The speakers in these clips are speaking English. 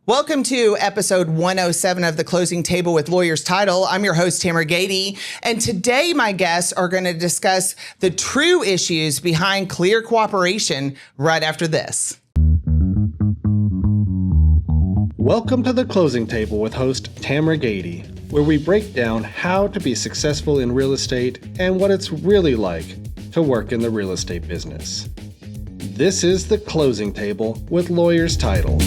Welcome to episode 107 of The Closing Table with Lawyers Title. I'm your host, Tamera Gaede, and today my guests are going to discuss the true issues behind clear cooperation right after this. Welcome to The Closing Table with host Tamera Gaede, where we break down how to be successful in real estate and what it's really like to work in the real estate business. This is The Closing Table with Lawyers Title.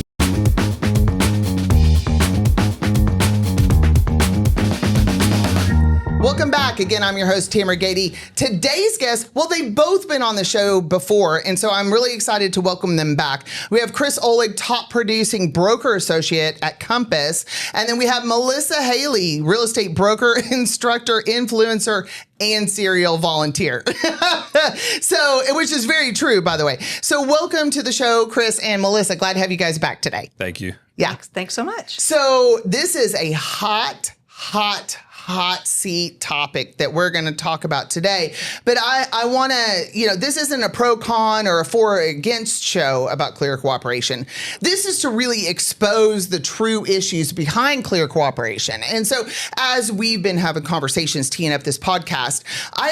Welcome back. Again, I'm your host, Tamera Gaede. Today's guests, well, they've both been on the show before, and so I'm really excited to welcome them back. We have Chris Ohlig, top producing broker associate at Compass, and then we have Melissa Hailey, real estate broker, instructor, influencer, and serial volunteer. Which is very true, by the way. So welcome to the show, Chris and Melissa. Glad to have you guys back today. Thank you. Yeah. Thanks so much. So this is a hot seat topic that we're going to talk about today. But I want to, this isn't a pro-con or a for or against show about clear cooperation. This is to really expose the true issues behind clear cooperation. And so as we've been having conversations teeing up this podcast, I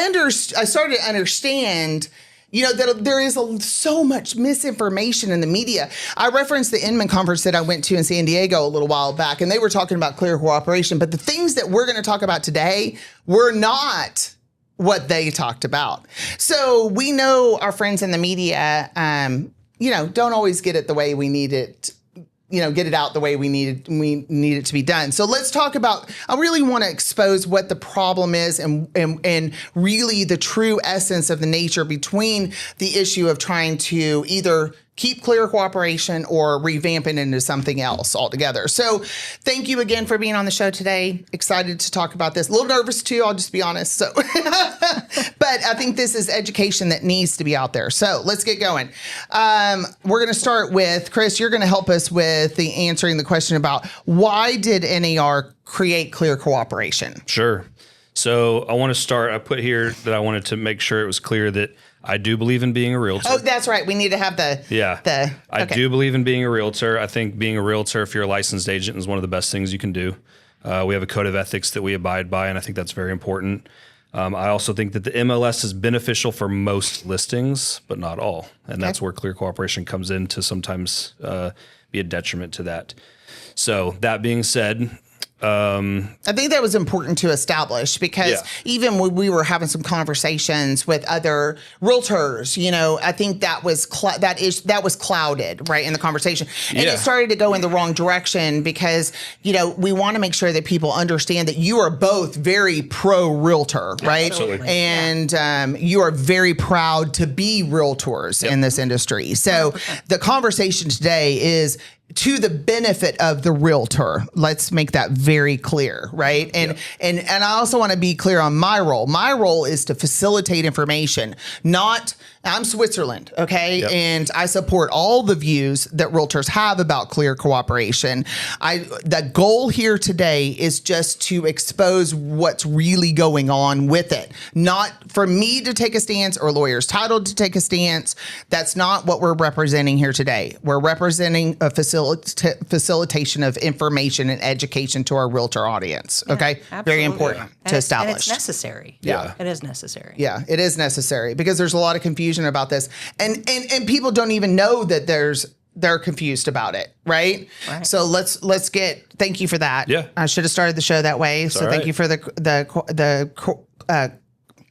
started to understand that there is so much misinformation in the media. I referenced the Inman conference that I went to in San Diego a little while back, and they were talking about clear cooperation. But the things that we're going to talk about today were not what they talked about. So we know our friends in the media, don't always get it the way we need it. Get it out the way we need it to be done. So let's talk about, I really want to expose what the problem is and really the true essence of the nature between the issue of trying to either keep clear cooperation or revamp it into something else altogether. So thank you again for being on the show today. Excited to talk about this. A little nervous too, I'll just be honest. So, but I think this is education that needs to be out there. So let's get going. We're going to start with, Chris, you're going to help us with answering the question about why did NAR create clear cooperation? Sure. So I want to start, I put here that I wanted to make sure it was clear that I do believe in being a realtor. Oh, that's right. We need to have I do believe in being a realtor. I think being a realtor, if you're a licensed agent, is one of the best things you can do. We have a code of ethics that we abide by, and I think that's very important. I also think that the MLS is beneficial for most listings, but not all. And that's where clear cooperation comes in to sometimes be a detriment to that. So that being said, I think that was important to establish because even when we were having some conversations with other realtors, I think that was clouded right in the conversation, and it started to go in the wrong direction because we want to make sure that people understand that you are both very pro realtor, right? Absolutely. And you are very proud to be realtors in this industry. So the conversation today is to the benefit of the realtor. Let's make that very clear, right? And I also want to be clear on my role. My role is to facilitate information, I'm Switzerland, okay? And I support all the views that realtors have about clear cooperation. The goal here today is just to expose what's really going on with it. Not for me to take a stance or Lawyers Title to take a stance. That's not what we're representing here today. We're representing a facilitation of information and education to our realtor audience, okay? Absolutely. Very important to establish. And it's necessary. Yeah. It is necessary. Yeah, it is necessary because there's a lot of confusion about this, and people don't even know that they're confused about it, right? So thank you for that. Yeah, I should have started the show that way. So thank you for the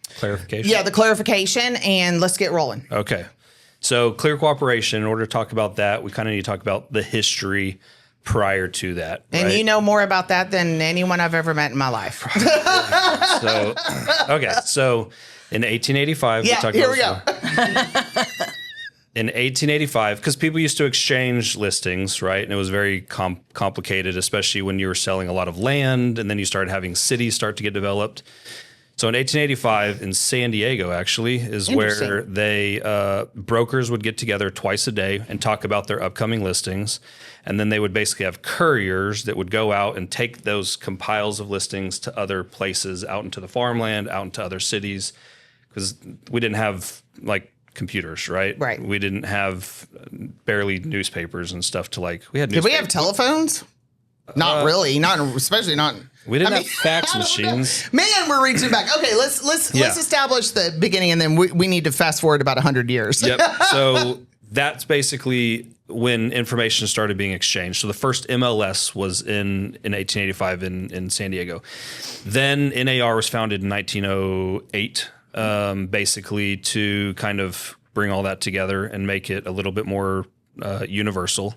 clarification. Yeah, the clarification, and let's get rolling. Okay. So clear cooperation, in order to talk about that, we kind of need to talk about the history prior to that. And right? you know more about that than anyone I've ever met in my life. So in 1885, here we go. In 1885, because people used to exchange listings, right? And it was very complicated, especially when you were selling a lot of land, and then you started having cities start to get developed. So in 1885, in San Diego, actually, is where brokers would get together twice a day and talk about their upcoming listings. And then they would basically have couriers that would go out and take those compiles of listings to other places, out into the farmland, out into other cities, because we didn't have like computers, right? Right. We didn't have barely newspapers and stuff to like. We had Did we newspapers. have telephones? Not really. Not especially not. We didn't I have fax I don't know. machines. Man, we're reaching back. Okay, let's Yeah. establish the beginning, and then we need to fast forward about 100 years. Yep. So that's basically when information started being exchanged. So the first MLS was in 1885 in San Diego. Then NAR was founded in 1908, basically to kind of bring all that together and make it a little bit more universal.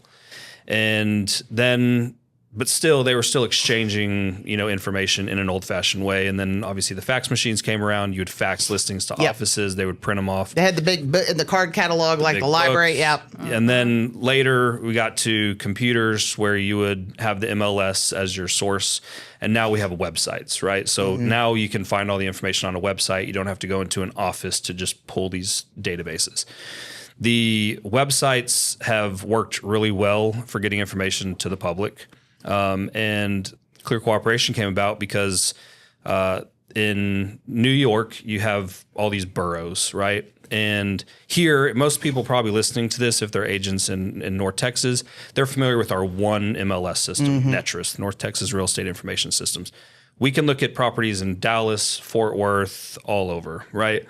And then, but still, they were still exchanging, information in an old-fashioned way. And then, obviously, the fax machines came around. You would fax listings to offices. They would print them off. They had the big the card catalog, like big the library. books. Yep. And then later, we got to computers where you would have the MLS as your source. And now we have websites, right? So now you can find all the information on a website. You don't have to go into an office to just pull these databases. The websites have worked really well for getting information to the public. And Clear Cooperation came about because in New York, you have all these boroughs, right? And here, most people probably listening to this, if they're agents in North Texas, they're familiar with our one MLS system, NETRIS, North Texas Real Estate Information Systems. We can look at properties in Dallas, Fort Worth, all over, right?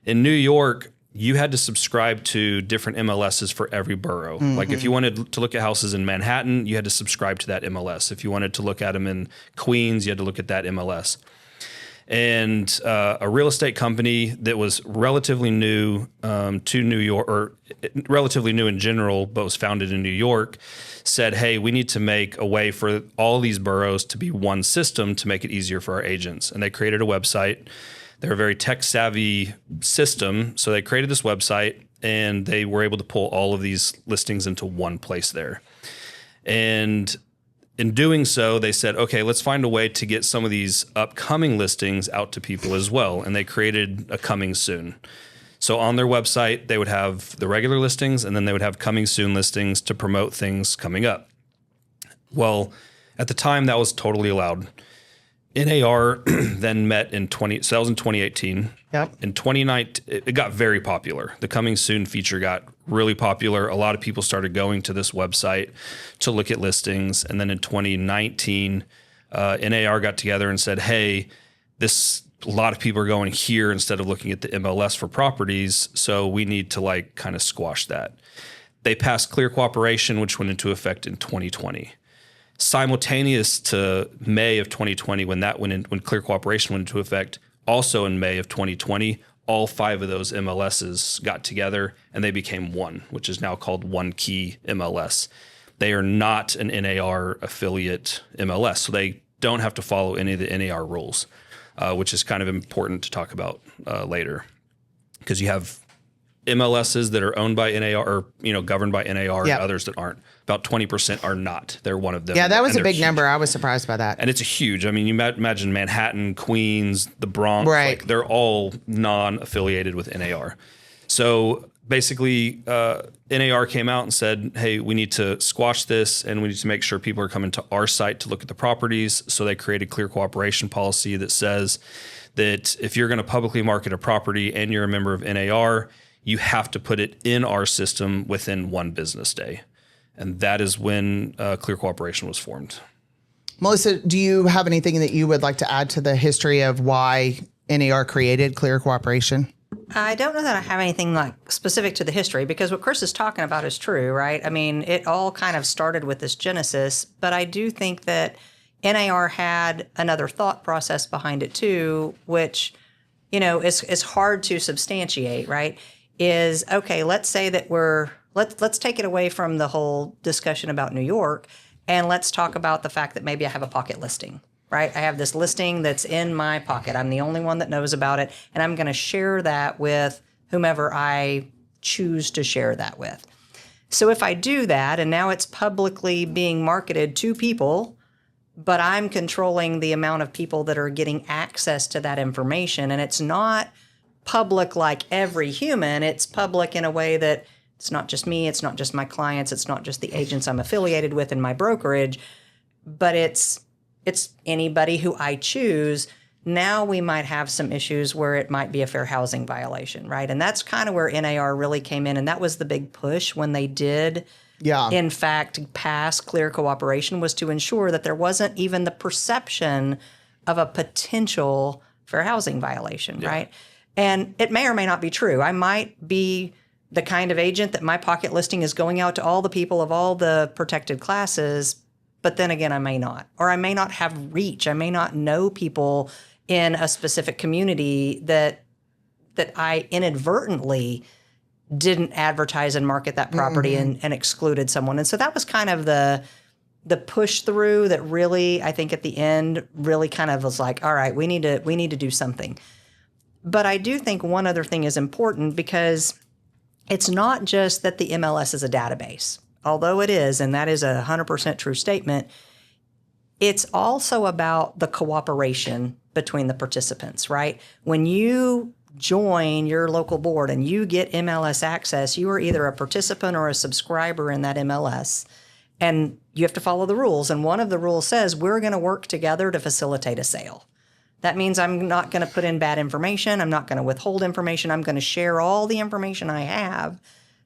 In New York, you had to subscribe to different MLSs for every borough. Like if you wanted to look at houses in Manhattan, you had to subscribe to that MLS. If you wanted to look at them in Queens, you had to look at that MLS. And a real estate company that was relatively new to New York, or relatively new in general, but was founded in New York, said, hey, we need to make a way for all these boroughs to be one system to make it easier for our agents. And they created a website. They're a very tech-savvy system, so they created this website, and they were able to pull all of these listings into one place there. And in doing so, they said, okay, let's find a way to get some of these upcoming listings out to people as well, and they created a coming soon. So on their website, they would have the regular listings, and then they would have coming soon listings to promote things coming up. Well, at the time, that was totally allowed. NAR then met in 2018. Yep. In 2019, it got very popular. The coming soon feature got really popular. A lot of people started going to this website to look at listings. And then in 2019, NAR got together and said, hey, a lot of people are going here instead of looking at the MLS for properties. So we need to kind of squash that. They passed Clear Cooperation, which went into effect in 2020. Simultaneous to May of 2020, when Clear Cooperation went into effect, also in May of 2020, all 5 of those MLSs got together and they became one, which is now called One Key MLS. They are not an NAR affiliate MLS, so they don't have to follow any of the NAR rules, which is kind of important to talk about later, because you have MLSs that are owned by NAR or governed by NAR and others that aren't. About 20% are not. They're one of them. Yeah, that was a big huge. number. I was surprised by that. And it's huge. I mean, you imagine Manhattan, Queens, the Bronx. Right. They're all non-affiliated with NAR. So basically, NAR came out and said, hey, we need to squash this, and we need to make sure people are coming to our site to look at the properties. So they created Clear Cooperation policy that says that if you're going to publicly market a property and you're a member of NAR, you have to put it in our system within 1 business day. And that is when Clear Cooperation was formed. Melissa, do you have anything that you would like to add to the history of why NAR created Clear Cooperation? I don't know that I have anything specific to the history, because what Chris is talking about is true, right? I mean, it all kind of started with this genesis, but I do think that NAR had another thought process behind it too, which, is hard to substantiate, right? Is, okay, let's say that let's take it away from the whole discussion about New York, and let's talk about the fact that maybe I have a pocket listing, right? I have this listing that's in my pocket. I'm the only one that knows about it, and I'm going to share that with whomever I choose to share that with. So if I do that, and now it's publicly being marketed to people, but I'm controlling the amount of people that are getting access to that information, and it's not public like every human, it's public in a way that it's not just me, it's not just my clients, it's not just the agents I'm affiliated with in my brokerage, but it's anybody who I choose. now we might have some issues where it might be a fair housing violation, right? And that's kind of where NAR really came in. And that was the big push when they did, in fact, pass clear cooperation, was to ensure that there wasn't even the perception of a potential fair housing violation, right? And it may or may not be true. I might be the kind of agent that my pocket listing is going out to all the people of all the protected classes, but then again, I may not. Or I may not have reach. I may not know people in a specific community that I inadvertently didn't advertise and market that property and excluded someone. And so that was kind of the push through that really, I think at the end, really kind of was like, all right, we need to do something. But I do think one other thing is important, because it's not just that the MLS is a database, although it is, and that is a 100% true statement. It's also about the cooperation between the participants, right? When you join your local board and you get MLS access, you are either a participant or a subscriber in that MLS, and you have to follow the rules. And one of the rules says we're going to work together to facilitate a sale. That means I'm not going to put in bad information. I'm not going to withhold information. I'm going to share all the information I have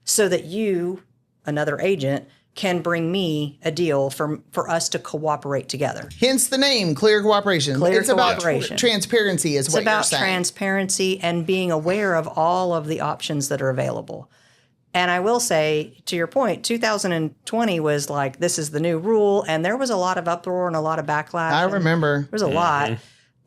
so that you, another agent, can bring me a deal for us to cooperate together. Hence the name, Clear Cooperation. Clear it's cooperation. About transparency is what you're saying. It's about transparency and being aware of all of the options that are available. And I will say, to your point, 2020 was like, this is the new rule, and there was a lot of uproar and a lot of backlash. I remember. There was a lot.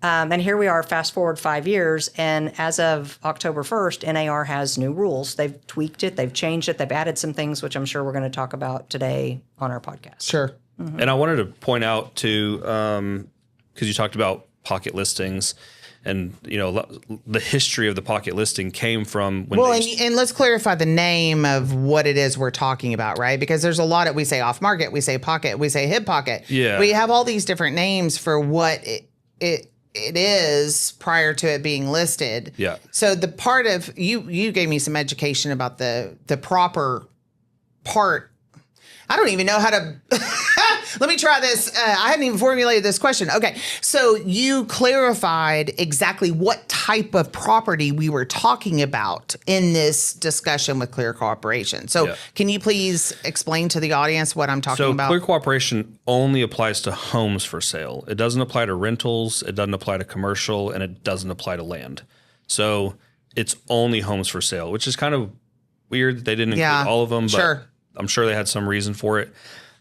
And here we are, fast forward 5 years, and as of October 1st, NAR has new rules. They've tweaked it, they've changed it, they've added some things, which I'm sure we're going to talk about today on our podcast. Sure. And I wanted to point out too, because you talked about pocket listings, and the history of the pocket listing came from when. Well, and let's clarify the name of what it is we're talking about, right? Because there's a lot of, we say off market, we say pocket, we say hip pocket. Yeah. We have all these different names for what it is prior to it being listed. Yeah. So the part of you gave me some education about the proper part. I don't even know how to let me try this. I hadn't even formulated this question. Okay. So you clarified exactly what type of property we were talking about in this discussion with Clear Cooperation. So Can you please explain to the audience what I'm talking about? So Clear Cooperation only applies to homes for sale. It doesn't apply to rentals. It doesn't apply to commercial, and it doesn't apply to land. So it's only homes for sale, which is kind of weird that they didn't include all of them, but I'm sure they had some reason for it.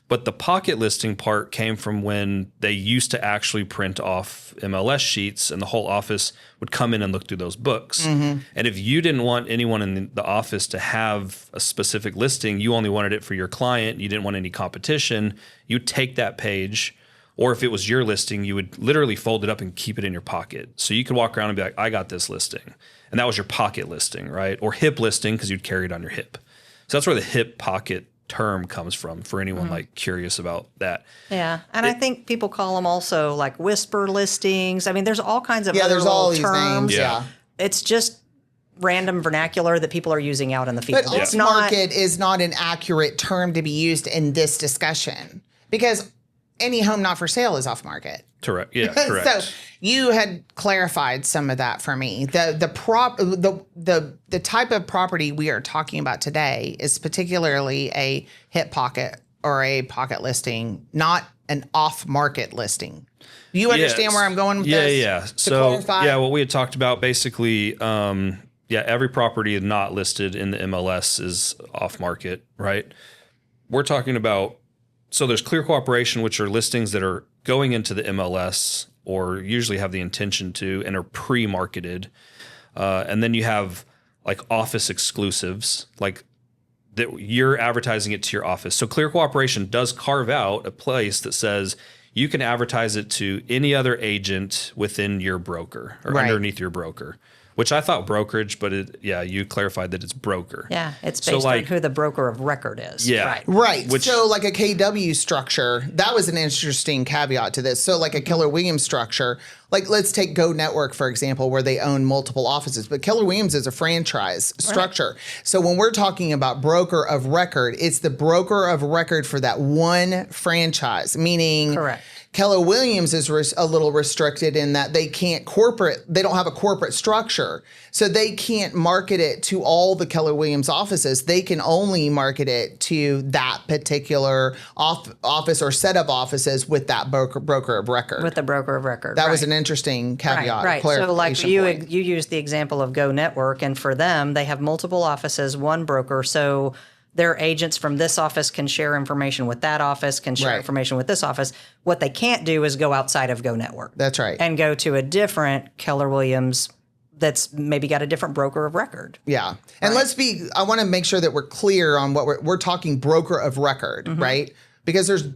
But the pocket listing part came from when they used to actually print off MLS sheets, and the whole office would come in and look through those books. And if you didn't want anyone in the office to have a specific listing, you only wanted it for your client, you didn't want any competition, you'd take that page, or if it was your listing, you would literally fold it up and keep it in your pocket. So you could walk around and be like, I got this listing. And that was your pocket listing, right? Or hip listing, because you'd carry it on your hip. So that's where the hip pocket term comes from, for anyone like curious about that. Yeah. And I think people call them also like whisper listings. I mean, there's all kinds of other there's all these terms. names. Yeah. It's just random vernacular that people are using out in the field. But off market is not an accurate term to be used in this discussion, because any home not for sale is off market. Correct. Yeah, correct. So you had clarified some of that for me. The type of property we are talking about today is particularly a hip pocket or a pocket listing, not an off market listing. Do you understand where I'm going with this? Yeah. So clarify? What we had talked about basically, every property not listed in the MLS is off market, right? We're talking about, so there's Clear Cooperation, which are listings that are going into the MLS or usually have the intention to and are pre-marketed. And then you have like office exclusives, like that you're advertising it to your office. So Clear Cooperation does carve out a place that says you can advertise it to any other agent within your broker or underneath your broker. Which I thought brokerage, but you clarified that it's broker. Yeah, it's based on who the broker of record is. Yeah. Right. So like a KW structure, that was an interesting caveat to this. So like a Keller Williams structure, like let's take Go Network, for example, where they own multiple offices. But Keller Williams is a franchise structure. Right. So when we're talking about broker of record, it's the broker of record for that one franchise, meaning... Correct. Keller Williams is a little restricted in that they don't have a corporate structure. So they can't market it to all the Keller Williams offices. They can only market it to that particular office or set of offices with that broker of record. With the broker of record. That was an interesting caveat. Right. So like you point. used the example of Go Network, and for them, they have multiple offices, one broker. So their agents from this office can share information with that office, can share information with this office. What they can't do is go outside of Go Network. That's right. And go to a different Keller Williams that's maybe got a different broker of record. Yeah. And I want to make sure that we're clear on what we're talking broker of record, right? Because there's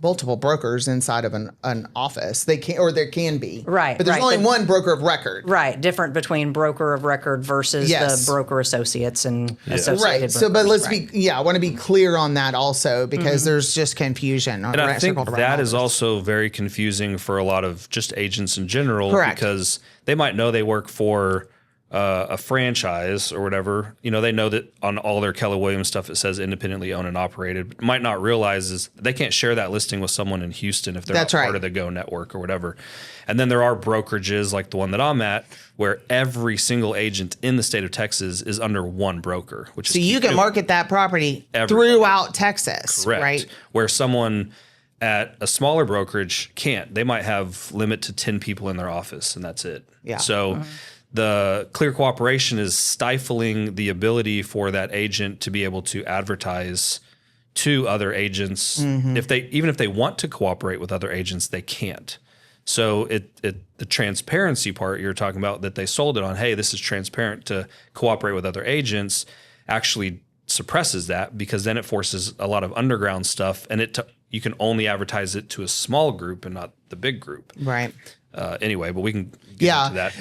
multiple brokers inside of an office. There can be. Right. But there's only one broker of record. Right. Different between broker of record versus the broker associates and associated brokers. So, but I want to be clear on that also, because there's just confusion. And I think that is also very confusing for a lot of just agents in general. Correct. Because they might know they work for a franchise or whatever. You know, they know that on all their Keller Williams stuff it says independently owned and operated. Might not realize is they can't share that listing with someone in Houston if they're not part of the Go network or whatever. And then there are brokerages like the one that I'm at where every single agent in the state of Texas is under one broker, which so you can market that property throughout Texas, correct, right? Where someone at a smaller brokerage can't. They might have limit to 10 people in their office and that's it. Yeah. So the clear cooperation is stifling the ability for that agent to be able to advertise to other agents. Even if they want to cooperate with other agents, they can't. So the transparency part you're talking about that they sold it on, hey, this is transparent to cooperate with other agents, actually suppresses that, because then it forces a lot of underground stuff, and you can only advertise it to a small group and not the big group. Right. Anyway, but we can get into that.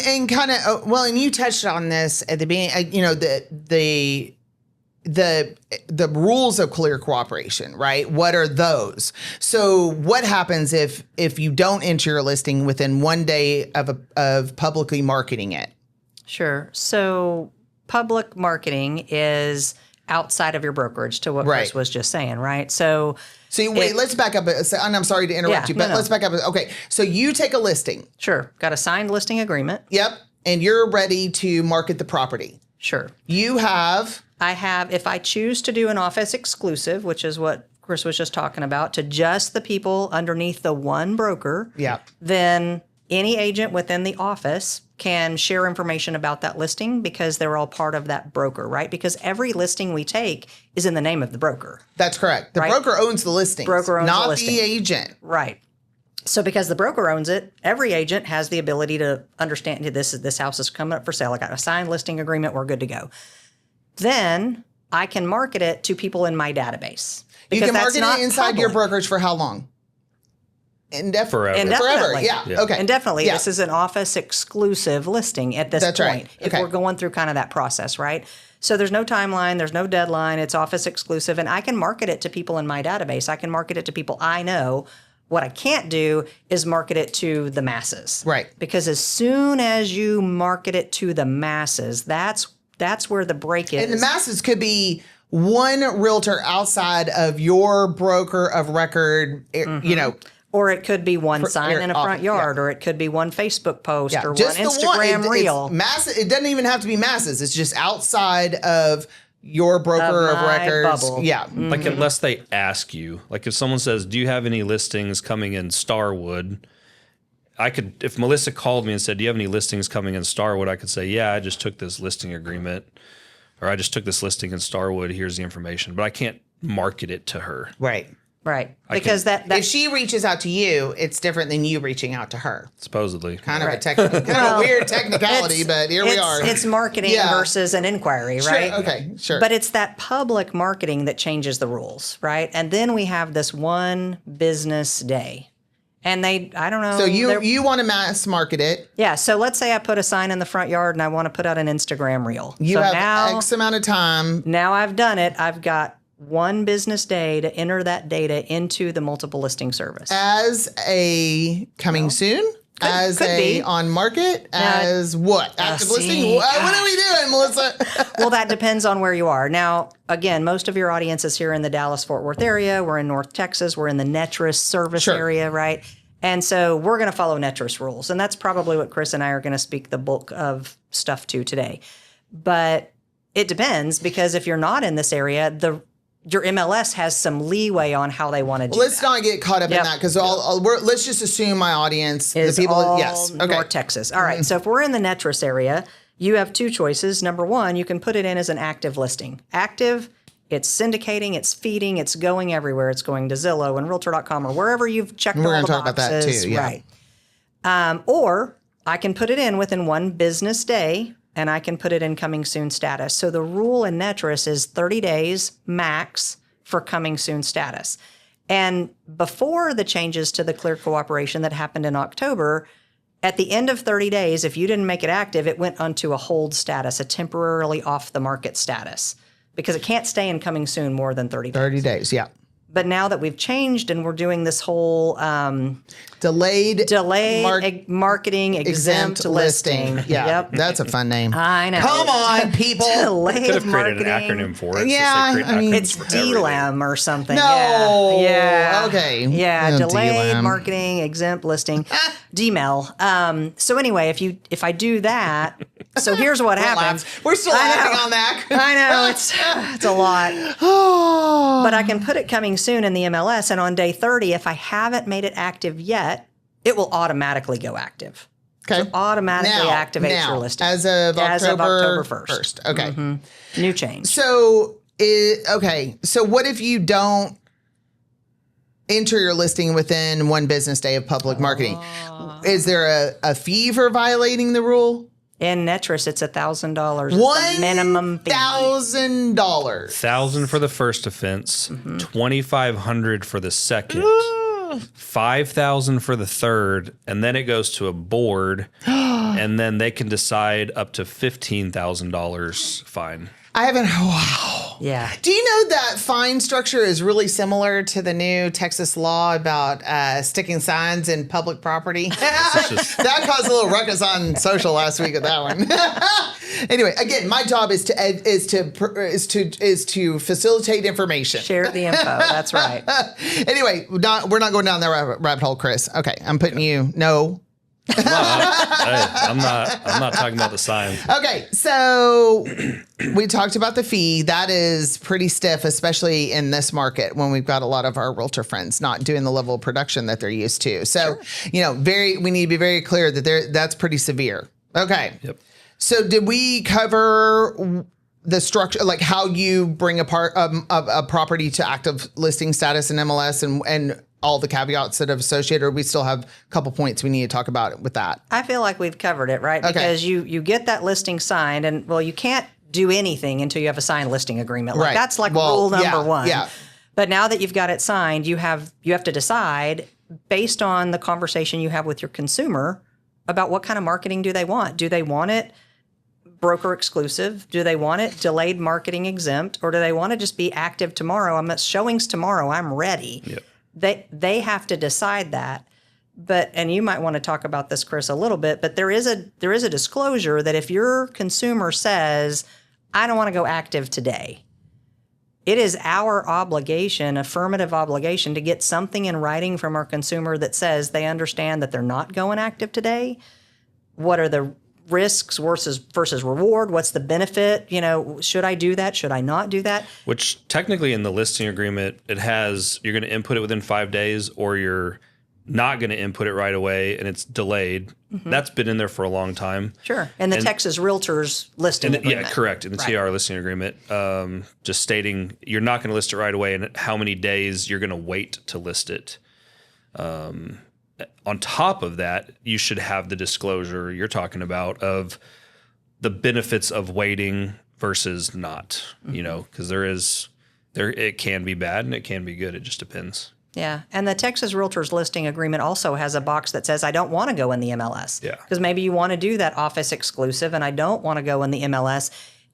And kind of, and you touched on this at the beginning, the rules of clear cooperation, right? What are those? So what happens if you don't enter your listing within 1 day of publicly marketing it? Sure. So public marketing is outside of your brokerage, to what Chris was just saying, right? So wait, let's back up. And I'm sorry to interrupt you, but let's back up. Okay, so you take a listing. Sure. Got a signed listing agreement. Yep. And you're ready to market the property. Sure. I have, if I choose to do an office exclusive, which is what Chris was just talking about, to just the people underneath the one broker, then any agent within the office can share information about that listing because they're all part of that broker, right? Because every listing we take is in the name of the broker. That's correct. The broker owns the listing, not the agent. Right. So because the broker owns it, every agent has the ability to understand this house is coming up for sale. I got a signed listing agreement. We're good to go. Then I can market it to people in my database. You can market it inside your brokerage for how long? Forever. Forever. Yeah. Okay. Indefinitely. Yeah. This is an office exclusive listing at this point. Right. If we're going through kind of that process, right? So there's no timeline, there's no deadline. It's office exclusive, and I can market it to people in my database. I can market it to people I know. What I can't do is market it to the masses. Right. Because as soon as you market it to the masses, that's where the break is. And the masses could be one realtor outside of your broker of record, Or it could be one sign in a front yard, or it could be one Facebook post, or just one Instagram reel. It doesn't even have to be masses. It's just outside of your broker of record. Bubble. Yeah. Like unless they ask you, like if someone says, do you have any listings coming in Starwood? If Melissa called me and said, do you have any listings coming in Starwood? I could say, yeah, I just took this listing agreement, or I just took this listing in Starwood. Here's the information, but I can't market it to her. Right. Right. Because if she reaches out to you, it's different than you reaching out to her. Supposedly. Kind of a weird technicality, but here we are. It's marketing versus an inquiry, right? Sure. Okay, sure. But it's that public marketing that changes the rules, right? And then we have this one business day. And I don't know. So you want to mass market it. Yeah. So let's say I put a sign in the front yard and I want to put out an Instagram reel. You have X amount of time. Now I've done it. I've got one business day to enter that data into the multiple listing service. As a coming soon? As could be. on market? As what? Active listing? see, What are we doing, Melissa? Well, that depends on where you are. Now, again, most of your audience is here in the Dallas-Fort Worth area. We're in North Texas. We're in the Netris service area, right? And so we're going to follow Netris rules. And that's probably what Chris and I are going to speak the bulk of stuff to today. But it depends, because if you're not in this area, your MLS has some leeway on how they want to do Let's that. not get caught up in that, because let's just assume my audience, Is the people. all Yes. Okay. North Texas. All right. So if we're in the Netris area, you have two choices. Number one, you can put it in as an active listing. Active, it's syndicating, it's feeding, it's going everywhere. It's going to Zillow and Realtor.com or wherever you've checked all the boxes. We're going to talk about that too. Yeah. Right. Or I can put it in within 1 business day, and I can put it in coming soon status. So the rule in Netris is 30 days max for coming soon status. And before the changes to the clear cooperation that happened in October, at the end of 30 days, if you didn't make it active, it went onto a hold status, a temporarily off the market status, because it can't stay in coming soon more than 30 days. 30 days, yeah. But now that we've changed and we're doing this whole Delayed marketing exempt listing. Yeah, Yep. that's a fun name. I know. Come on, people. Delayed Could have created marketing. an acronym for it. Yeah, Just say create I mean, acronyms It's for everything. DLAM or something. No. Yeah. Okay. Yeah. Oh, Delayed DLAM. marketing exempt listing. DML. So anyway, if I do that, so here's what happens. We're still I laughing know. on that. I know it's a lot. Oh. But I can put it coming soon in the MLS, and on day 30, if I haven't made it active yet, it will automatically go active. Okay. So automatically activates your listing. As of October 1st. 1st. Okay. New change. So, so what if you don't enter your listing within 1 business day of public marketing? Is there a fee for violating the rule? In Netris, it's $1,000. It's the minimum fee. $1,000. 1,000 for the first offense, 2,500 for the second, 5,000 for the third, and then it goes to a board, and then they can decide up to $15,000 fine. I haven't. Wow. Yeah. Do you know that fine structure is really similar to the new Texas law about sticking signs in public property? That caused a little ruckus on social last week with that one. Anyway, again, my job is to facilitate information. Share the info. That's right. Anyway, we're not going down that rabbit hole, Chris. Okay, I'm putting you no. I'm not talking about the sign. Okay, so we talked about the fee. That is pretty stiff, especially in this market when we've got a lot of our realtor friends not doing the level of production that they're used to. So, we need to be very clear that that's pretty severe. Okay. Yep. So did we cover the structure, like how you bring a property to active listing status in MLS and all the caveats that have associated, or we still have a couple points we need to talk about with that? I feel like we've covered it, right? Okay. Because you get that listing signed, and you can't do anything until you have a signed listing agreement. Like Right. that's like Well, rule number one. yeah. But now that you've got it signed, you have to decide based on the conversation you have with your consumer about what kind of marketing do they want. Do they want it broker exclusive? Do they want it delayed marketing exempt? Or do they want to just be active tomorrow? I'm at showings tomorrow. I'm ready. Yep. They have to decide that. And you might want to talk about this, Chris, a little bit, but there is a disclosure that if your consumer says, I don't want to go active today, it is our obligation, affirmative obligation, to get something in writing from our consumer that says they understand that they're not going active today. What are the risks versus reward? What's the benefit? Should I do that? Should I not do that? Which technically in the listing agreement, it has, you're going to input it within 5 days, or you're not going to input it right away and it's delayed. That's been in there for a long time. Sure. And the Texas Realtors listing agreement. Yeah, correct. In the TR listing agreement, just stating you're not going to list it right away and how many days you're going to wait to list it. On top of that, you should have the disclosure you're talking about of the benefits of waiting versus not, because it can be bad and it can be good. It just depends. Yeah. And the Texas Realtors listing agreement also has a box that says, I don't want to go in the MLS. Yeah. Because maybe you want to do that office exclusive and I don't want to go in the MLS.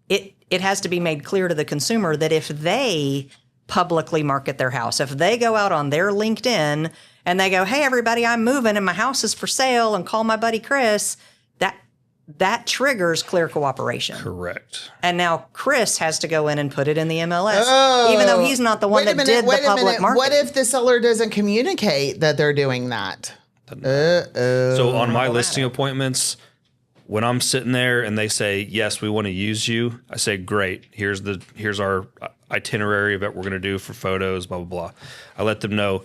It has to be made clear to the consumer that if they publicly market their house. If they go out on their LinkedIn and they go, hey, everybody, I'm moving and my house is for sale, and call my buddy Chris, that triggers clear cooperation. Correct. And now Chris has to go in and put it in the MLS, even though he's not the one that did the public marketing. What if the seller doesn't communicate that they're doing that? So on my listing appointments, when I'm sitting there and they say, yes, we want to use you, I say, great. Here's our itinerary of what we're going to do for photos, blah, blah, blah. I let them know,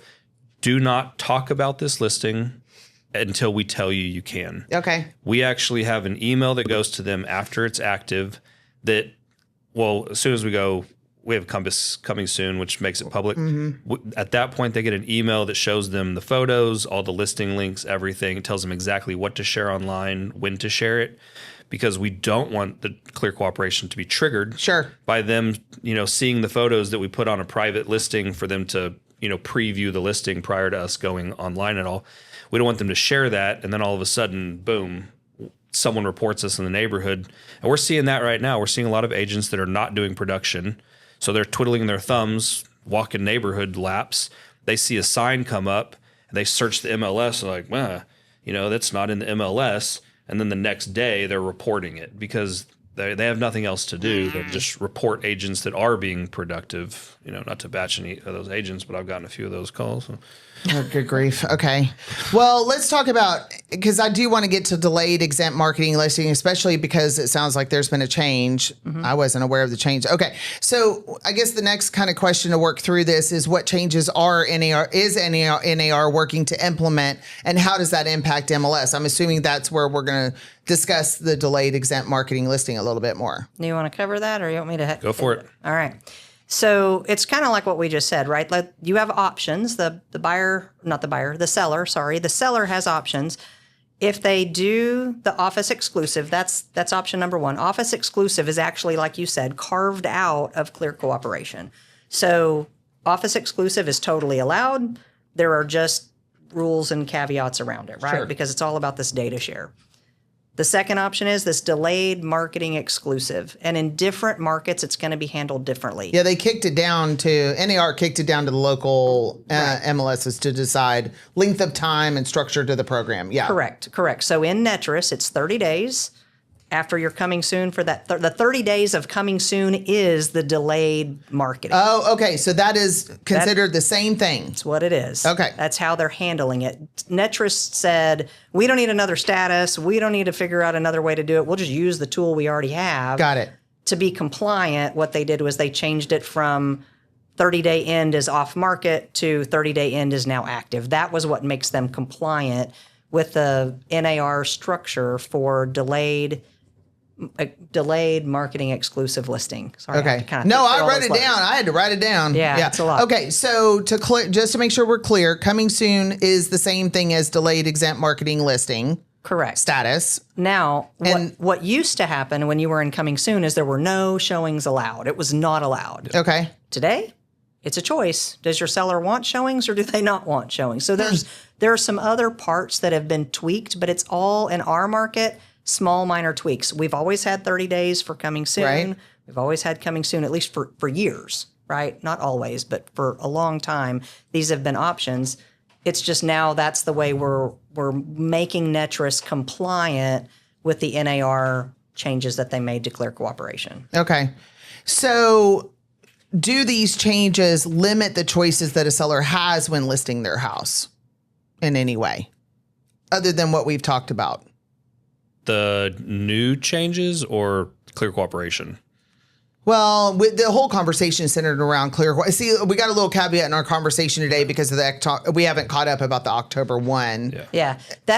do not talk about this listing until we tell you you can. Okay. We actually have an email that goes to them after it's active that, well, as soon as we go, we have Compass coming soon, which makes it public. At that point, they get an email that shows them the photos, all the listing links, everything. It tells them exactly what to share online, when to share it, because we don't want the clear cooperation to be triggered by them, seeing the photos that we put on a private listing for them to, preview the listing prior to us going online at all. We don't want them to share that, and then all of a sudden, boom, someone reports us in the neighborhood. And we're seeing that right now. We're seeing a lot of agents that are not doing production. So they're twiddling their thumbs, walking neighborhood laps. They see a sign come up, and they search the MLS, and they're like, that's not in the MLS. And then the next day, they're reporting it because they have nothing else to do. They just report agents that are being productive. Not to batch any of those agents, but I've gotten a few of those calls. So. Oh, good grief. Okay. Well, let's talk about, because I do want to get to delayed exempt marketing listing, especially because it sounds like there's been a change. I wasn't aware of the change. Okay. So I guess the next kind of question to work through this is, what changes is NAR working to implement, and how does that impact MLS? I'm assuming that's where we're going to discuss the delayed exempt marketing listing a little bit more. Do you want to cover that, or you want me to? Go for it. All right. So it's kind of like what we just said, right? Like, you have options. The seller has options. If they do the office exclusive, that's option number one. Office exclusive is actually, like you said, carved out of clear cooperation. So office exclusive is totally allowed. There are just rules and caveats around it, right? Sure. Because it's all about this data share. The second option is this delayed marketing exclusive. And in different markets, it's going to be handled differently. Yeah, they kicked it down to, NAR kicked it down to the local MLSs to decide length of time and structure to the program. Yeah. Correct. So in Netris, it's 30 days after your coming soon for that. The 30 days of coming soon is the delayed marketing. Oh, okay. So that is considered the same thing. That's what it is. Okay. That's how they're handling it. Netris said, we don't need another status. We don't need to figure out another way to do it. We'll just use the tool we already have. Got it. To be compliant, what they did was they changed it from 30-day end is off market to 30-day end is now active. That was what makes them compliant with the NAR structure for delayed marketing exclusive listing. Sorry. Okay. I wrote it down. I had to write it down. Yeah, it's a lot. Okay. So just to make sure we're clear, coming soon is the same thing as delayed exempt marketing listing. Correct. Status. Now, what used to happen when you were in coming soon is there were no showings allowed. It was not allowed. Okay. Today, it's a choice. Does your seller want showings or do they not want showings? So there are some other parts that have been tweaked, but it's all in our market. Small, minor tweaks. We've always had 30 days for coming soon. Right. We've always had coming soon, at least for years, right? Not always, but for a long time, these have been options. It's just now that's the way we're making Netris compliant with the NAR changes that they made to clear cooperation. Okay. So do these changes limit the choices that a seller has when listing their house in any way, other than what we've talked about? The new changes or clear cooperation? Well, with the whole conversation is centered around clear. See, we got a little caveat in our conversation today because of we haven't caught up about the October 1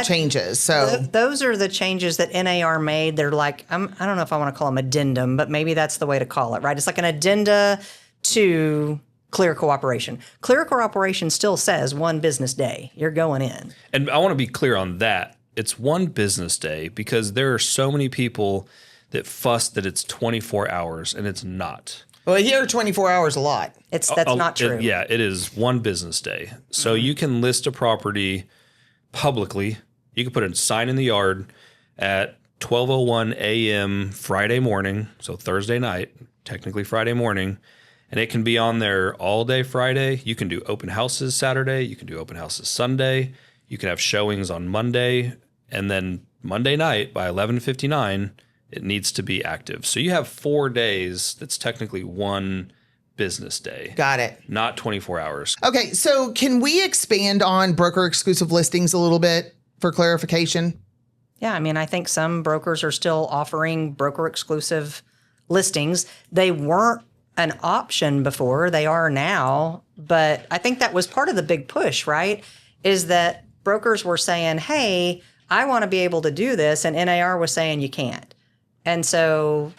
changes. So those are the changes that NAR made. They're like, I don't know if I want to call them addendum, but maybe that's the way to call it, right? It's like an addenda to clear cooperation. Clear cooperation still says 1 business day. You're going in. And I want to be clear on that. It's 1 business day because there are so many people that fuss that it's 24 hours and it's not. Well, here 24 hours a lot. That's not true. It is 1 business day. So you can list a property publicly. You can put a sign in the yard at 12:01 a.m. Friday morning, so Thursday night, technically Friday morning, and it can be on there all day Friday. You can do open houses Saturday. You can do open houses Sunday. You can have showings on Monday, and then Monday night by 11:59, it needs to be active. So you have 4 days. That's technically one business day. Got it. Not 24 hours. Okay, so can we expand on broker exclusive listings a little bit for clarification? Yeah, I mean, I think some brokers are still offering broker exclusive listings. They weren't an option before, they are now, but I think that was part of the big push, right? Is that brokers were saying, hey, I want to be able to do this, and NAR was saying you can't. And so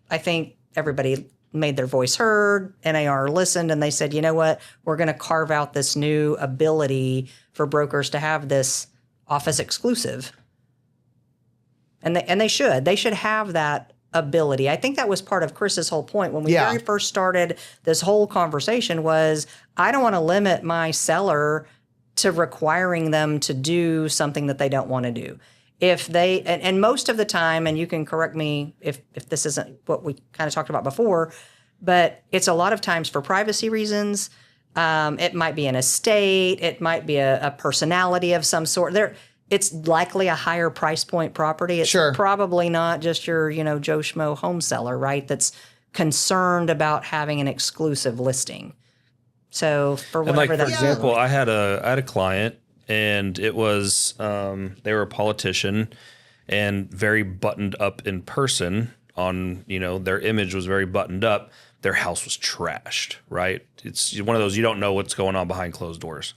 I think everybody made their voice heard, NAR listened, and they said, you know what, we're going to carve out this new ability for brokers to have this office exclusive. And they should have that ability. I think that was part of Chris's whole point when we very first started this whole conversation was, I don't want to limit my seller to requiring them to do something that they don't want to do. If they, and most of the time, and you can correct me if this isn't what we kind of talked about before, but it's a lot of times for privacy reasons. It might be an estate. It might be a personality of some sort. It's likely a higher price point property. It's probably not just your, Joe Schmo home seller, right? That's concerned about having an exclusive listing. So for whatever for example, I had a client, and it was they were a politician and very buttoned up in person. On their image was very buttoned up. Their house was trashed, right? It's one of those, you don't know what's going on behind closed doors.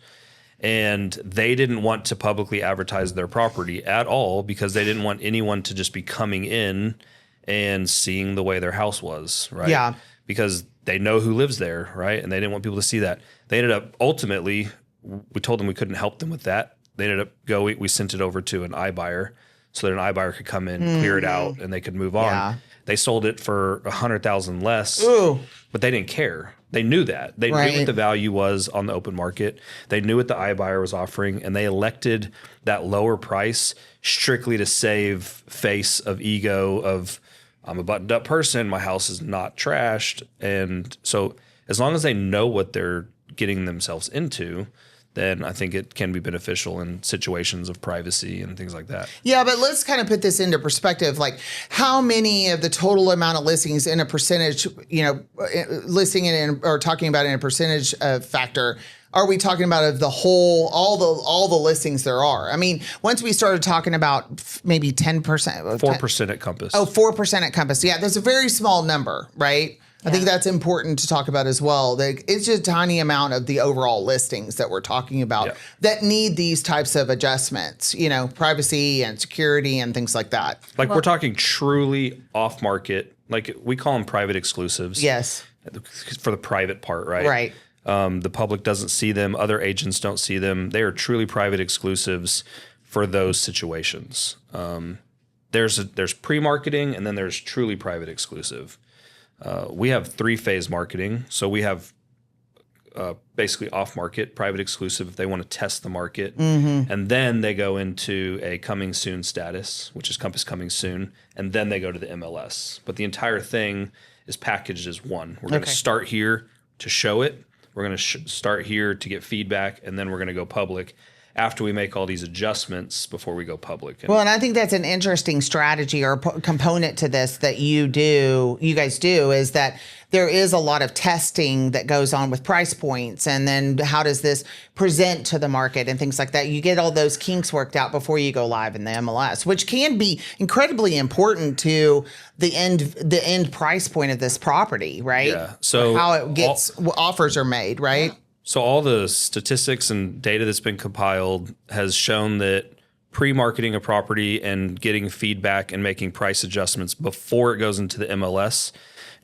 And they didn't want to publicly advertise their property at all because they didn't want anyone to just be coming in and seeing the way their house was, right? Yeah. Because they know who lives there, right? And they didn't want people to see that. They ended up, ultimately, we told them we couldn't help them with that. They ended up we sent it over to an iBuyer so that an iBuyer could come in, clear it out, and they could move on. Yeah. They sold it for $100,000 less, but they didn't care. They knew that. They knew what the value was on the open market. They knew what the iBuyer was offering, and they elected that lower price strictly to save face of ego of, I'm a buttoned up person, my house is not trashed. And so as long as they know what they're getting themselves into, then I think it can be beneficial in situations of privacy and things like that. Yeah, but let's kind of put this into perspective. Like, how many of the total amount of listings in a percentage, listing it or talking about in a percentage factor, are we talking about of the whole, all the listings there are? I mean, once we started talking about maybe 10%. 4% at Compass. 4% at Compass. Yeah, that's a very small number, right? I think that's important to talk about as well. It's just a tiny amount of the overall listings that we're talking about that need these types of adjustments, privacy and security and things like that. Like we're talking truly off market, like we call them private exclusives. Yes. For the private part, right? Right. The public doesn't see them. Other agents don't see them. They are truly private exclusives for those situations. There's pre-marketing and then there's truly private exclusive. We have 3-phase marketing. So we have basically off-market, private exclusive if they want to test the market. Mm-hmm. And then they go into a coming soon status, which is Compass coming soon. And then they go to the MLS. But the entire thing is packaged as one. We're going to start here to show it. We're going to start here to get feedback. And then we're going to go public after we make all these adjustments before we go public. And I think that's an interesting strategy or component to this that you guys do, is that there is a lot of testing that goes on with price points, and then how does this present to the market and things like that. You get all those kinks worked out before you go live in the MLS, which can be incredibly important to the end price point of this property, right? Yeah. So how it gets offers are made, right? So all the statistics and data that's been compiled has shown that pre-marketing a property and getting feedback and making price adjustments before it goes into the MLS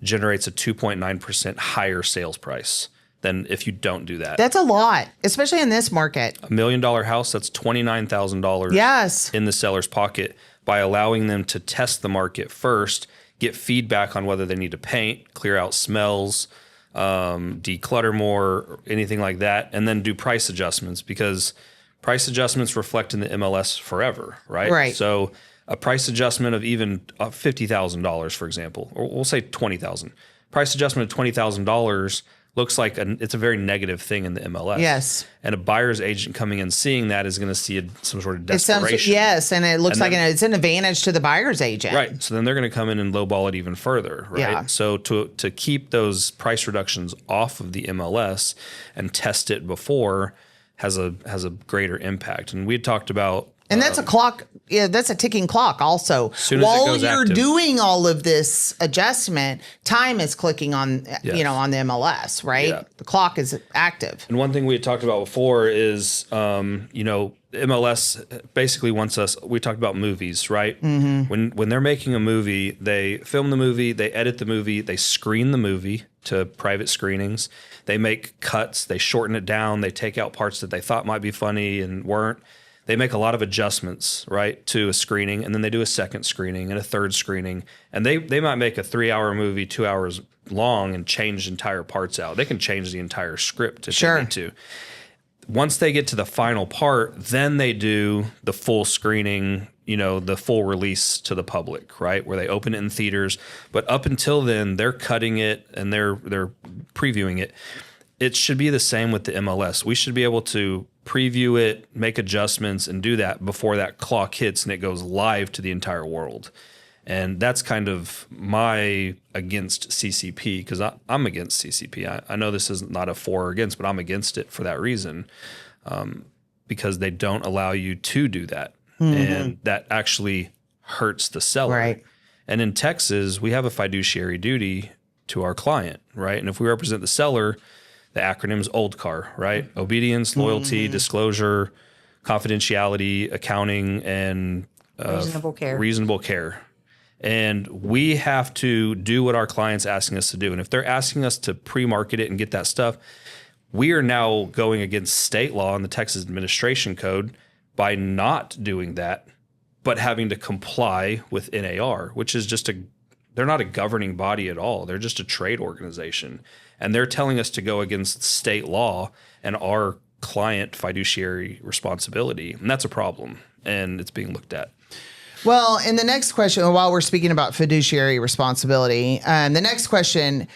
generates a 2.9% higher sales price than if you don't do that. That's a lot, especially in this market. $1 million house, that's $29,000 in the seller's pocket by allowing them to test the market first, get feedback on whether they need to paint, clear out smells, declutter more, anything like that, and then do price adjustments, because price adjustments reflect in the MLS forever, right? Right. So a price adjustment of even $50,000, for example, or we'll say $20,000. price adjustment of $20,000 looks like it's a very negative thing in the MLS. Yes. And a buyer's agent coming in seeing that is going to see some sort of desperation. Yes, and it looks like it's an advantage to the buyer's agent. Right. So then they're going to come in and lowball it even further, right? Yeah. So to keep those price reductions off of the MLS and test it before has a greater impact. And we had talked about and that's a clock. Yeah, that's a ticking clock. Also, soon as it while goes you're active. doing all of this adjustment, time is clicking on on the MLS, right? Yeah. The clock is active. And one thing we had talked about before is, MLS basically wants us. We talked about movies, right? Mm-hmm. When they're making a movie, they film the movie, they edit the movie, they screen the movie to private screenings. They make cuts, they shorten it down, they take out parts that they thought might be funny and weren't. They make a lot of adjustments, right, to a screening, and then they do a second screening and a third screening. And they might make a 3-hour movie 2 hours long and change entire parts out. They can change the entire script if they need to. Once they get to the final part, then they do the full screening, the full release to the public, right, where they open it in theaters. But up until then, they're cutting it and they're previewing it. It should be the same with the MLS. We should be able to preview it, make adjustments, and do that before that clock hits and it goes live to the entire world. And that's kind of my against CCP, because I'm against CCP. I know this is not a for or against, but I'm against it for that reason, because they don't allow you to do that. And that actually hurts the seller. Right. And in Texas, we have a fiduciary duty to our client, right? And if we represent the seller, the acronym's OLDCAR, right? Obedience, loyalty, disclosure, confidentiality, accounting, and reasonable care. And we have to do what our client's asking us to do. And if they're asking us to pre-market it and get that stuff, we are now going against state law and the Texas Administration Code by not doing that, but having to comply with NAR, which is just they're not a governing body at all. They're just a trade organization. And they're telling us to go against state law and our client fiduciary responsibility. And that's a problem. And it's being looked at. Well, and the next question, while we're speaking about fiduciary responsibility, the next question,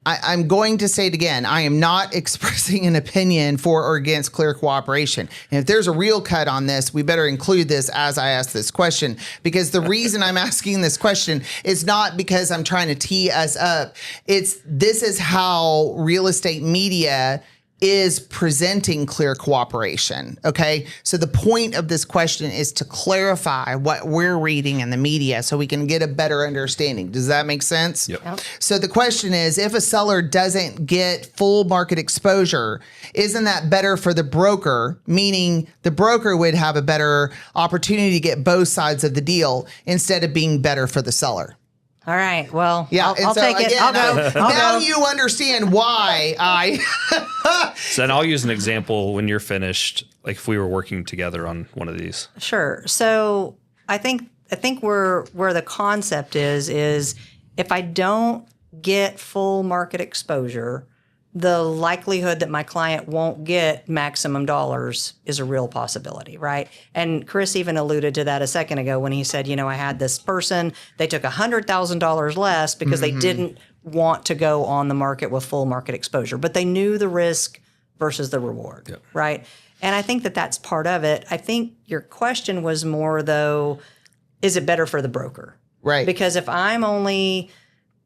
I'm going to say it again. I am not expressing an opinion for or against clear cooperation. And if there's a real cut on this, we better include this as I ask this question, because the reason I'm asking this question is not because I'm trying to tee us up. This is how real estate media is presenting clear cooperation. Okay. So the point of this question is to clarify what we're reading in the media so we can get a better understanding. Does that make sense? Yep. So the question is, if a seller doesn't get full market exposure, isn't that better for the broker? Meaning the broker would have a better opportunity to get both sides of the deal instead of being better for the seller. All right. Well, yeah, I'll take it. I'll go. Now you understand why So then I'll use an example when you're finished, like if we were working together on one of these. Sure. So I think where the concept is if I don't get full market exposure, the likelihood that my client won't get maximum dollars is a real possibility, right? And Chris even alluded to that a second ago when he said, I had this person, they took $100,000 less because they didn't want to go on the market with full market exposure, but they knew the risk versus the reward, right? And I think that that's part of it. I think your question was more, though, is it better for the broker? Right. Because if I'm only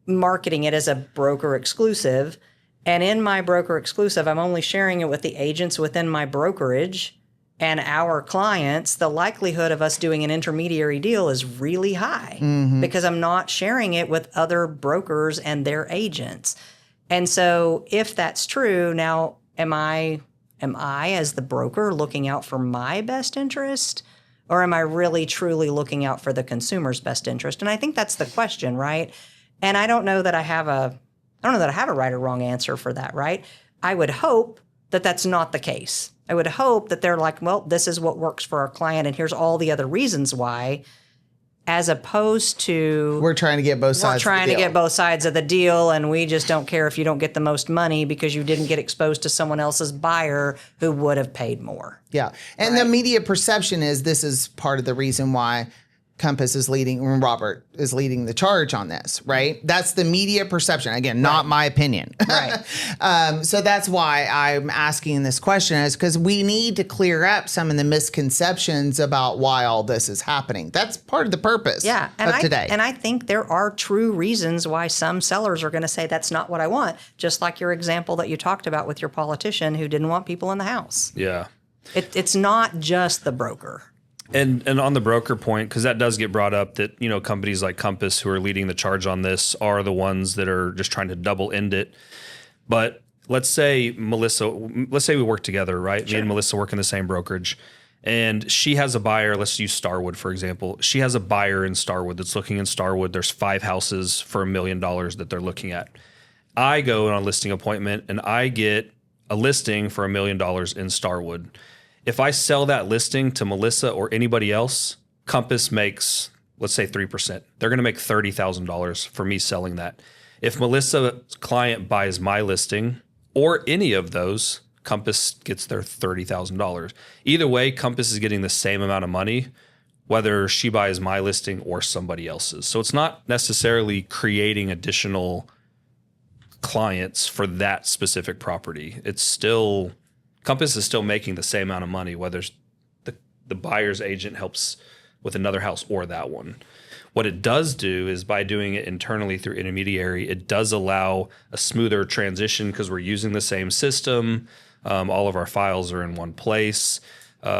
marketing it as a broker exclusive, and in my broker exclusive, I'm only sharing it with the agents within my brokerage and our clients, the likelihood of us doing an intermediary deal is really high because I'm not sharing it with other brokers and their agents. And so if that's true, now am I as the broker looking out for my best interest, or am I really truly looking out for the consumer's best interest? And I think that's the question, right? And I don't know that I have a right or wrong answer for that, right? I would hope that that's not the case. I would hope that they're like, well, this is what works for our client, and here's all the other reasons why, as opposed to we're trying to get both sides. We're trying to get both sides of the deal, and we just don't care if you don't get the most money because you didn't get exposed to someone else's buyer who would have paid more. Yeah. And the media perception is this is part of the reason why Compass is leading, Robert is leading the charge on this, right? That's the media perception. Again, not my opinion. Right. So that's why I'm asking this question, is because we need to clear up some of the misconceptions about why all this is happening. That's part of the purpose of today. And I think there are true reasons why some sellers are going to say that's not what I want, just like your example that you talked about with your politician who didn't want people in the house. Yeah. It's not just the broker. And on the broker point, because that does get brought up, that companies like Compass, who are leading the charge on this, are the ones that are just trying to double end it. But let's say we work together, right? Sure. Me and Melissa work in the same brokerage, and she has a buyer. Let's use Starwood, for example. She has a buyer in Starwood that's looking in Starwood. There's 5 houses for $1 million that they're looking at. I go on a listing appointment and I get a listing for $1 million in Starwood. If I sell that listing to Melissa or anybody else, Compass makes, let's say 3%. They're going to make $30,000 for me selling that. If Melissa's client buys my listing or any of those, Compass gets their $30,000. Either way, Compass is getting the same amount of money, whether she buys my listing or somebody else's. So it's not necessarily creating additional clients for that specific property. It's still, Compass is still making the same amount of money, whether the buyer's agent helps with another house or that one. What it does do is, by doing it internally through intermediary, it does allow a smoother transition because we're using the same system. All of our files are in one place.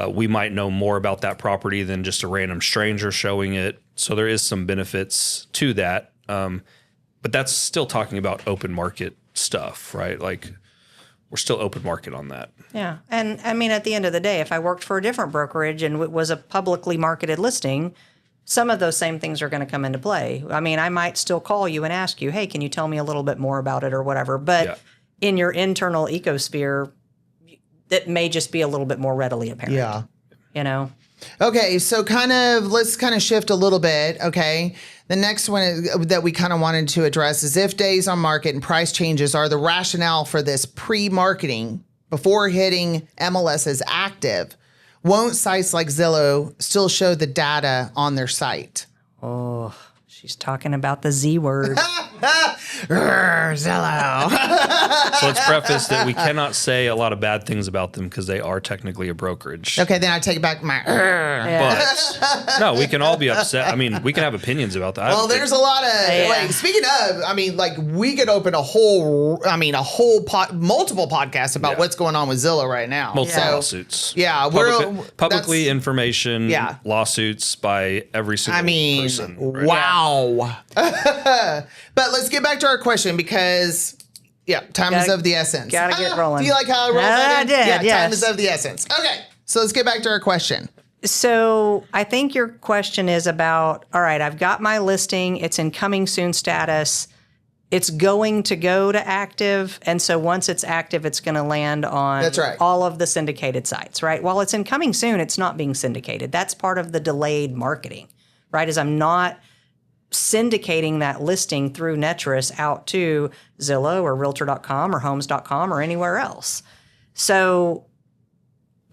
We might know more about that property than just a random stranger showing it. So there is some benefits to that. But that's still talking about open market stuff, right? Like, we're still open market on that. Yeah. And I mean, at the end of the day, if I worked for a different brokerage and it was a publicly marketed listing, some of those same things are going to come into play. I mean, I might still call you and ask you, hey, can you tell me a little bit more about it or whatever? But in your internal ecosphere, it may just be a little bit more readily apparent. Yeah. Okay, so let's shift a little bit, okay? The next one that we kind of wanted to address is, if days on market and price changes are the rationale for this pre-marketing before hitting MLS as active, won't sites like Zillow still show the data on their site? Oh, she's talking about the Z word. Zillow. So let's preface that we cannot say a lot of bad things about them because they are technically a brokerage. Okay, then I take back my. But no, we can all be upset. I mean, we can have opinions about that. Well, there's a lot of speaking of. I mean, we could open multiple podcasts about what's going on with Zillow right now. Multiple lawsuits. Yeah, publicly information. Yeah. Lawsuits by every single person. Right? Wow. But let's get back to our question, because time is of the essence. Gotta get rolling. Do you like how I rolled that in? I did, yes. Time is of the essence. Okay, so let's get back to our question. So I think your question is about, all right, I've got my listing. It's in coming soon status. It's going to go to active. And so once it's active, it's going to land on all of the syndicated sites, right? While it's in coming soon, it's not being syndicated. That's part of the delayed marketing, right? Is I'm not syndicating that listing through Netris out to Zillow or Realtor.com or Homes.com or anywhere else. So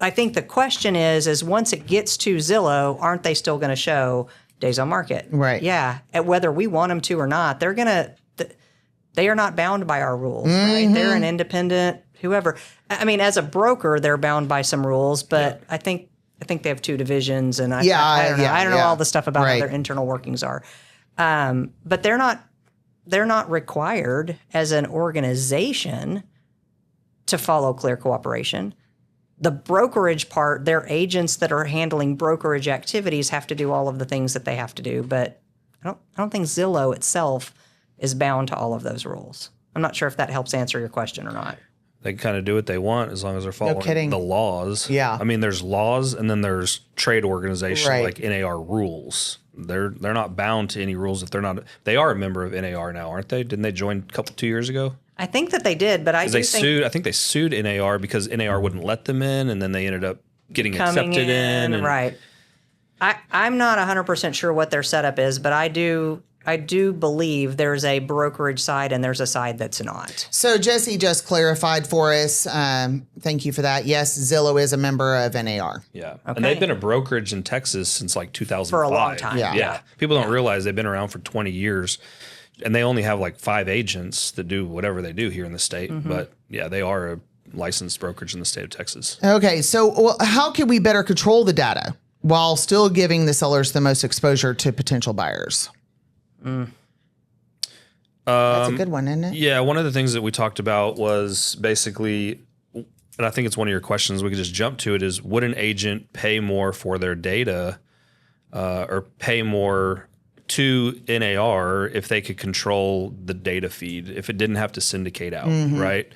I think the question is once it gets to Zillow, aren't they still going to show days on market? Right. Yeah. Whether we want them to or not, they are not bound by our rules, right? They're an independent, whoever. I mean, as a broker, they're bound by some rules, but I think they have 2 divisions, and I don't know. I don't know all the stuff about how their internal workings are. But they're not required as an organization to follow clear cooperation. The brokerage part, their agents that are handling brokerage activities have to do all of the things that they have to do. But I don't think Zillow itself is bound to all of those rules. I'm not sure if that helps answer your question or not. They can kind of do what they want as long as they're following the laws. Yeah. I mean, there's laws, and then there's trade organizations like NAR rules. They're not bound to any rules if they're not. They are a member of NAR now, aren't they? Didn't they join 2 years ago? I think that they did, but I think they sued NAR because NAR wouldn't let them in, and then they ended up getting accepted in. Right. I'm not 100% sure what their setup is, but I do I do believe there's a brokerage side and there's a side that's not. So Jesse just clarified for us. Thank you for that. Yes, Zillow is a member of NAR. Yeah. Okay. And they've been a brokerage in Texas since like 2005. For a long time. Yeah. People don't realize they've been around for 20 years and they only have like 5 agents that do whatever they do here in the state. But yeah, they are a licensed brokerage in the state of Texas. Okay, so how can we better control the data while still giving the sellers the most exposure to potential buyers? That's a good one, isn't it? Yeah, one of the things that we talked about was basically, and I think it's one of your questions, we could just jump to it, is would an agent pay more for their data or pay more to NAR if they could control the data feed, if it didn't have to syndicate out, right?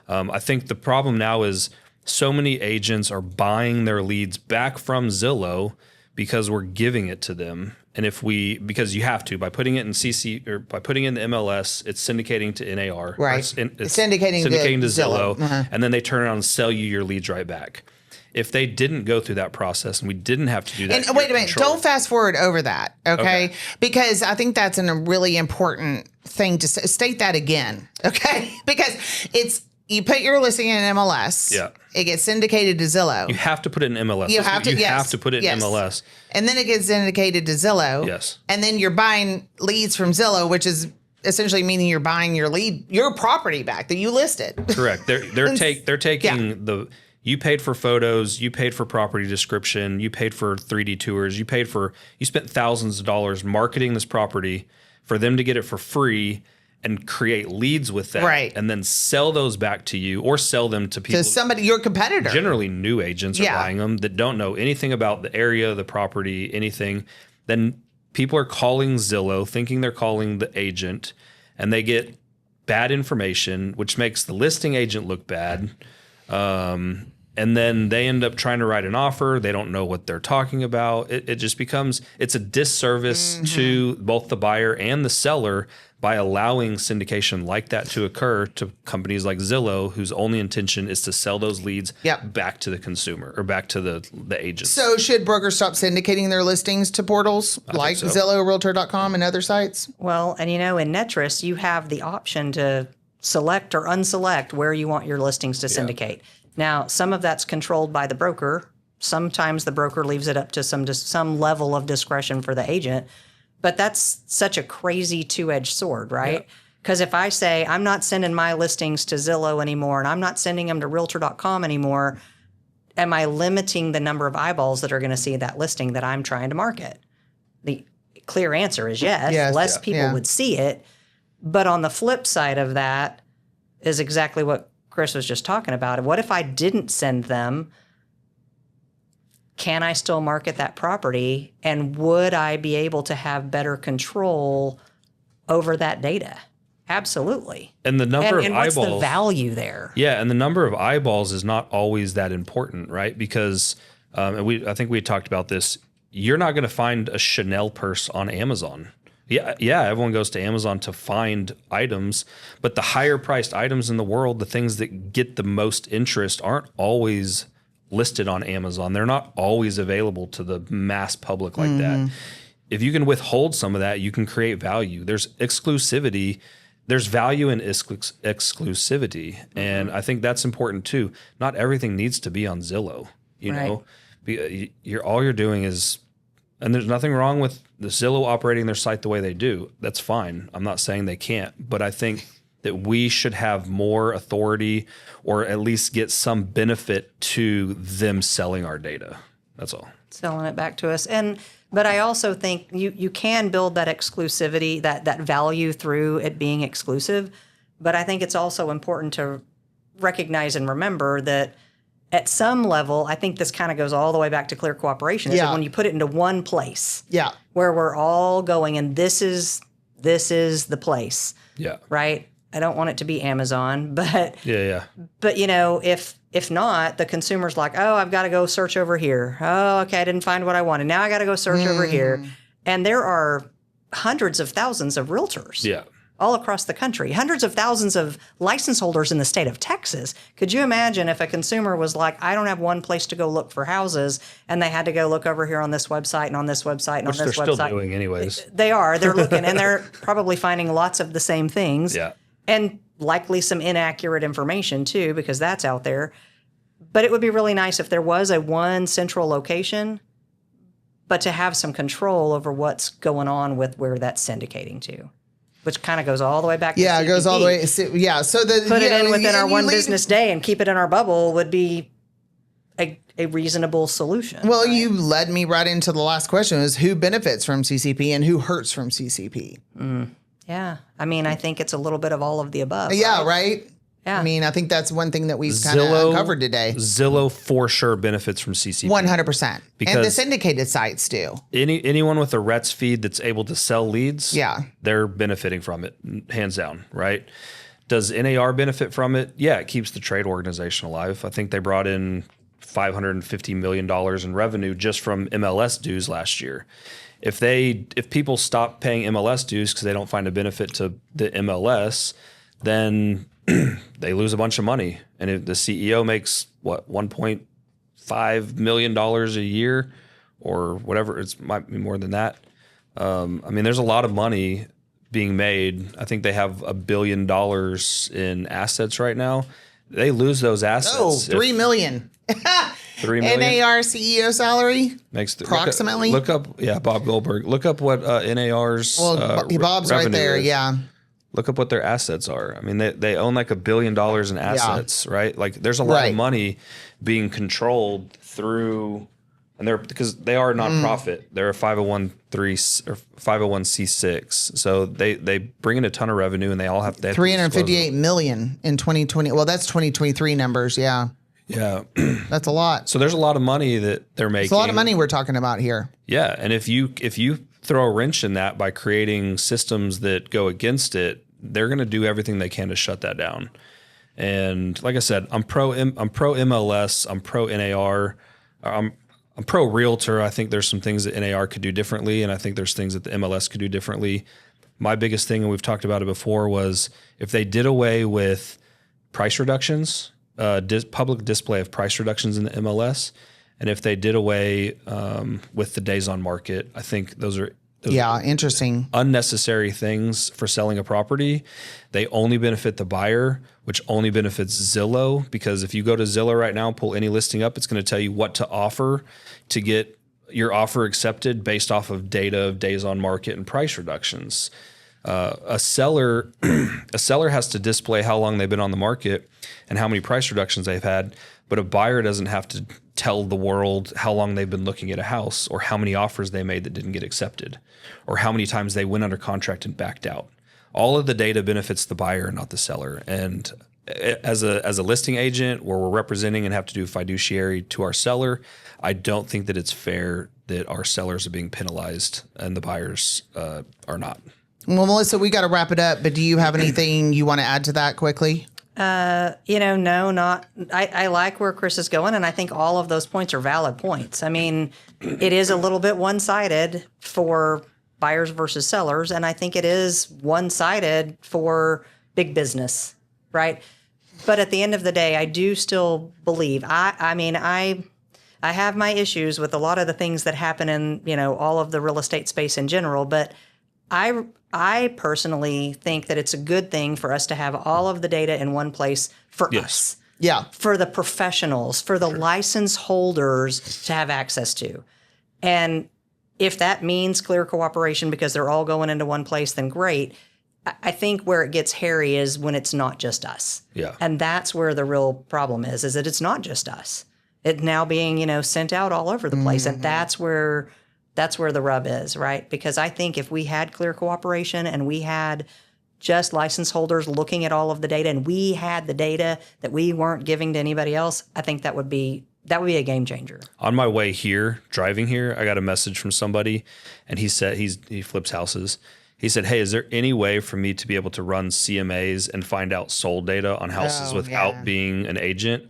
I think the problem now is so many agents are buying their leads back from Zillow because we're giving it to them. And because you have to, by putting it in CC or by putting it in the MLS, it's syndicating to NAR. Right. It's Syndicating to Zillow. Zillow. And then they turn around and sell you your leads right back. If they didn't go through that process and we didn't have to do that. And wait a minute, don't fast forward over that, okay? Because I think that's a really important thing to state that again, okay? Because you put your listing in MLS. Yeah. It gets syndicated to Zillow. You have to put it in MLS. You have to put it in MLS. And then it gets syndicated to Zillow. Yes. And then you're buying leads from Zillow, which is essentially meaning you're buying your property back that you listed. Correct. They're taking you paid for photos, you paid for property description, you paid for 3D tours, you spent thousands of dollars marketing this property for them to get it for free and create leads with that, right, and then sell those back to you or sell them to people. To somebody, your competitor. Generally, new agents are buying them that don't know anything about the area, the property, anything. Then people are calling Zillow, thinking they're calling the agent, and they get bad information, which makes the listing agent look bad. And then they end up trying to write an offer. They don't know what they're talking about. It just becomes, it's a disservice to both the buyer and the seller by allowing syndication like that to occur to companies like Zillow, whose only intention is to sell those leads back to the consumer or back to the agent. So should brokers stop syndicating their listings to portals like Zillow, Realtor.com, and other sites? Well, and in Netris, you have the option to select or unselect where you want your listings to syndicate. Now, some of that's controlled by the broker. Sometimes the broker leaves it up to some level of discretion for the agent. But that's such a crazy two-edged sword, right? Because if I say, I'm not sending my listings to Zillow anymore and I'm not sending them to Realtor.com anymore, am I limiting the number of eyeballs that are going to see that listing that I'm trying to market? The clear answer is yes. Less people would see it. But on the flip side of that is exactly what Chris was just talking about. What if I didn't send them? Can I still market that property? And would I be able to have better control over that data? Absolutely. And the number of eyeballs. What's the value there? Yeah, and the number of eyeballs is not always that important, right? Because I think we had talked about this. You're not going to find a Chanel purse on Amazon. Yeah, everyone goes to Amazon to find items, but the higher priced items in the world, the things that get the most interest, aren't always listed on Amazon. They're not always available to the mass public like that. If you can withhold some of that, you can create value. There's exclusivity. There's value in exclusivity. And I think that's important too. Not everything needs to be on Zillow, you know? All you're doing is, and there's nothing wrong with the Zillow operating their site the way they do. That's fine. I'm not saying they can't, but I think that we should have more authority or at least get some benefit to them selling our data. That's all. Selling it back to us. But I also think you can build that exclusivity, that value through it being exclusive. But I think it's also important to recognize and remember that at some level, I think this kind of goes all the way back to clear cooperation, is that when you put it into one place where we're all going and this is the place. Yeah. Right? I don't want it to be Amazon, but But if not, the consumer's like, oh, I've got to go search over here. Oh, okay, I didn't find what I wanted. Now I got to go search over here. And there are hundreds of thousands of realtors. Yeah. all across the country, hundreds of thousands of license holders in the state of Texas. Could you imagine if a consumer was like, I don't have one place to go look for houses, and they had to go look over here on this website and on this website and Which on this they're website? still doing anyways. They are. They're looking, and they're probably finding lots of the same things. Yeah. And likely some inaccurate information too, because that's out there. But it would be really nice if there was a one central location, but to have some control over what's going on with where that's syndicating to, which kind of goes all the way back to Yeah, it goes all the CPP. way. Yeah, so Put it in and within our you one leave- business day and keep it in our bubble would be a reasonable solution. Well, you led me right into the last question: is who benefits from CCP and who hurts from CCP? Yeah. I mean, I think it's a little bit of all of the above. Yeah, right. Yeah. I mean, I think that's one thing that we've kind of uncovered today. Zillow for sure benefits from CCP. 100%. And the Because- syndicated sites do. Anyone with a RETS feed that's able to sell leads, Yeah. they're benefiting from it, hands down, right? Does NAR benefit from it? Yeah, it keeps the trade organization alive. I think they brought in $550 million in revenue just from MLS dues last year. If people stop paying MLS dues because they don't find a benefit to the MLS, then they lose a bunch of money. And if the CEO makes what, $1.5 million a year or whatever, it might be more than that. I mean, there's a lot of money being made. I think they have $1 billion in assets right now. They lose those assets. Oh, $3 million. $3 million NAR CEO salary? makes approximately? Look up, Bob Goldberg. Look up what NAR's. Well, Bob's right revenue there. is. Yeah. Look up what their assets are. I mean, they own like $1 billion in assets, right? Like, there's a lot Right. of money being controlled through, and because they are a nonprofit. They're a 501(c)(3) or 501(c)(6). So they bring in a ton of revenue, and they have to disclose 358 it. million in 2020. Well, that's 2023 numbers. Yeah. Yeah. That's a lot. So there's a lot of money that they're making. It's a lot of money we're talking about here. Yeah, and if you throw a wrench in that by creating systems that go against it, they're going to do everything they can to shut that down. And like I said, I'm pro MLS, I'm pro NAR, I'm pro Realtor. I think there's some things that NAR could do differently, and I think there's things that the MLS could do differently. My biggest thing, and we've talked about it before, was if they did away with price reductions, public display of price reductions in the MLS, and if they did away with the days on market, I think those are Interesting. unnecessary things for selling a property. They only benefit the buyer, which only benefits Zillow, because if you go to Zillow right now and pull any listing up, it's going to tell you what to offer to get your offer accepted based off of data of days on market and price reductions. A seller has to display how long they've been on the market and how many price reductions they've had, but a buyer doesn't have to tell the world how long they've been looking at a house or how many offers they made that didn't get accepted or how many times they went under contract and backed out. All of the data benefits the buyer, not the seller. And as a listing agent where we're representing and have to do fiduciary to our seller, I don't think that it's fair that our sellers are being penalized and the buyers are not. Well, Melissa, we got to wrap it up, but do you have anything you want to add to that quickly? No, not. I like where Chris is going, and I think all of those points are valid points. I mean, it is a little bit one-sided for buyers versus sellers, and I think it is one-sided for big business, right? But at the end of the day, I do still believe. I have my issues with a lot of the things that happen in all of the real estate space in general, but I personally think that it's a good thing for us to have all of the data in one place for us. Yeah. For the professionals, for the license holders to have access to. And if that means clear cooperation because they're all going into one place, then great. I think where it gets hairy is when it's not just us. Yeah. And that's where the real problem is that it's not just us. It's now being, sent out all over the place. And that's where the rub is, right? Because I think if we had clear cooperation and we had just license holders looking at all of the data and we had the data that we weren't giving to anybody else, I think that would be a game changer. On my way here, driving here, I got a message from somebody and he said he flips houses. He said, "Hey, is there any way for me to be able to run CMAs and find out sold data on houses without being an agent?"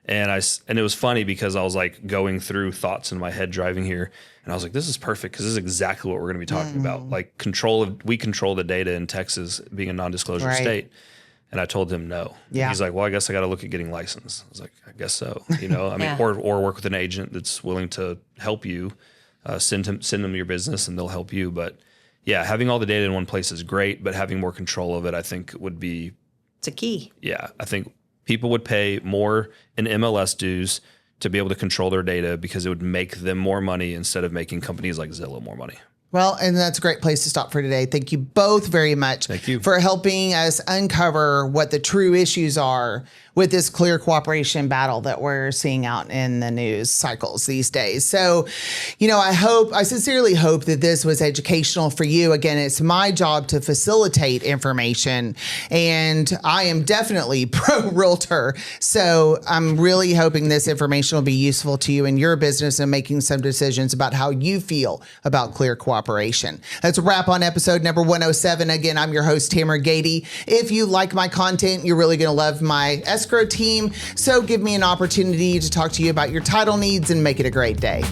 And it was funny because I was like going through thoughts in my head driving here, and I was like, this is perfect because this is exactly what we're going to be talking about. Like we control the data in Texas being a non-disclosure state. And I told him no. Yeah. He's like, well, I guess I got to look at getting licensed. I was like, I guess so. You know, I mean, or work with an agent that's willing to help you. Send them your business and they'll help you. But yeah, having all the data in one place is great, but having more control of it, I think would be. It's a key. Yeah, I think people would pay more in MLS dues to be able to control their data because it would make them more money instead of making companies like Zillow more money. Well, and that's a great place to stop for today. Thank you both very much for helping us uncover what the true issues are with this clear cooperation battle that we're seeing out in the news cycles these days. So, I sincerely hope that this was educational for you. Again, it's my job to facilitate information, and I am definitely pro realtor. So I'm really hoping this information will be useful to you in your business and making some decisions about how you feel about clear cooperation. That's a wrap on episode number 107. Again, I'm your host, Tamera Gaede. If you like my content, you're really going to love my escrow team. So give me an opportunity to talk to you about your title needs and make it a great day.